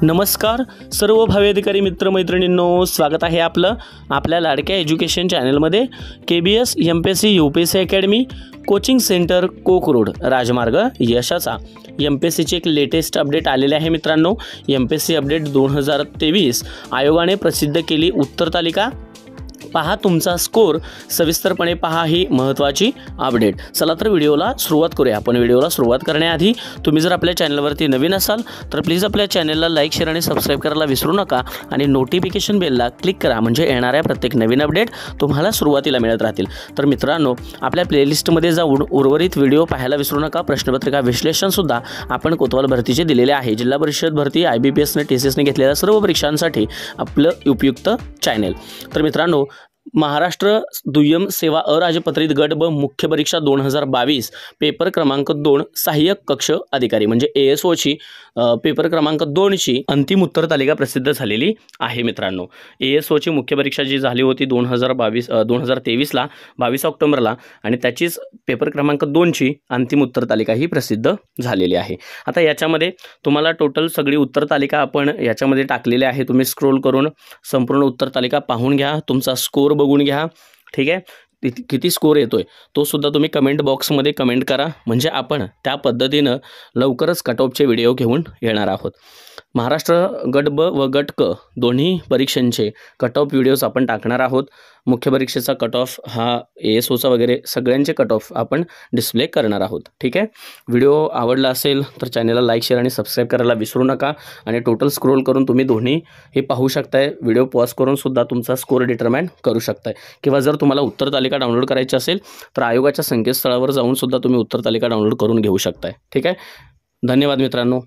नमस्कार सर्व भावी अधिकारी मित्रमैत्रिणींनो, स्वागत आहे आपल्या लाडक्या एज्युकेशन चॅनलमध्ये। KBS MPSC UPSC academy coaching centre कोक रोड राजमार्ग यशाचा MPSCची एक लेटेस्ट अपडेट आलेले आहे मित्रांनो। MPSC अपडेट 2023 आयोगाने प्रसिद्ध केली उत्तर तालिका। पहा तुमचा स्कोर, सविस्तरपणे पहा ही महत्त्वाची अपडेट। चला तर व्हिडिओला सुरुवात करूया। आपण व्हिडिओला सुरुवात करण्याआधी तुम्ही जर आपल्या चॅनलवरती नवीन असाल तर प्लीज आपल्या चॅनलला लाईक, शेअर आणि सबस्क्राइब करायला विसरू नका आणि नोटिफिकेशन बेलला क्लिक करा, म्हणजे येणाऱ्या प्रत्येक नवीन अपडेट तुम्हाला सुरुवातीला मिळत राहतील। तर मित्रांनो, आपल्या प्लेलिस्टमध्ये जाऊन उर्वरित व्हिडिओ पाहायला विसरू नका। प्रश्नपत्रिका विश्लेषण सुद्धा आपण कोतवाल भरतीचे दिलेले आहे। जिल्हा परिषद भरती, IBPS ने TCS ने घेतलेल्या सर्व परीक्षांसाठी आपलं उपयुक्त चॅनल। तर मित्रांनो, महाराष्ट्र दुय्यम सेवा अराजपत्रित गट ब मुख्य परीक्षा 2022 पेपर क्रमांक 2 सहाय्यक कक्ष अधिकारी म्हणजे ASO ची पेपर क्रमांक 2 ची अंतिम उत्तर तालिका प्रसिद्ध झालेली आहे मित्रांनो। ASO ची मुख्य परीक्षा जी झाली होती 2023 ला 22 ऑक्टोबरला, आणि त्याचीच पेपर क्रमांक 2 ची अंतिम उत्तर तालिका ही प्रसिद्ध झालेली आहे। आता याच्यामध्ये तुम्हाला टोटल सगळी उत्तर तालिका आपण याच्यामध्ये टाकलेली आहे। तुम्ही स्क्रोल करून संपूर्ण उत्तर तालिका पाहून घ्या, तुमचा स्कोर बघून घ्या, ठीक आहे। किती स्कोर येतोय तो सुद्धा तुम्ही कमेंट बॉक्समध्ये कमेंट करा, म्हणजे आपण त्या पद्धतीनं लवकरच कट ऑफचे व्हिडिओ घेऊन येणार आहोत। महाराष्ट्र गट ब व गट क दोन्ही परीक्षांचे कट ऑफ व्हिडिओज आपण टाकणार आहोत। मुख्य परीक्षेचा कट ऑफ हा ASOचा वगैरे सगळ्यांचे कट ऑफ आपण डिस्प्ले करणार आहोत, ठीक आहे। व्हिडिओ आवडला असेल तर चॅनलला लाईक, शेअर आणि सबस्क्राइब करायला विसरू नका, आणि टोटल स्क्रोल करून तुम्ही दोन्ही हे पाहू शकताय। व्हिडिओ पॉज करून सुद्धा तुमचा स्कोर डिटरमाइन करू शकताय, किंवा जर तुम्हाला उत्तर तालिका डाउनलोड करायची असेल तर आयोगाच्या संकेतस्थळावर जाऊन सुद्धा तुम्ही उत्तर तालिका डाउनलोड करून घेऊ शकताय, ठीक आहे। धन्यवाद मित्रांनो।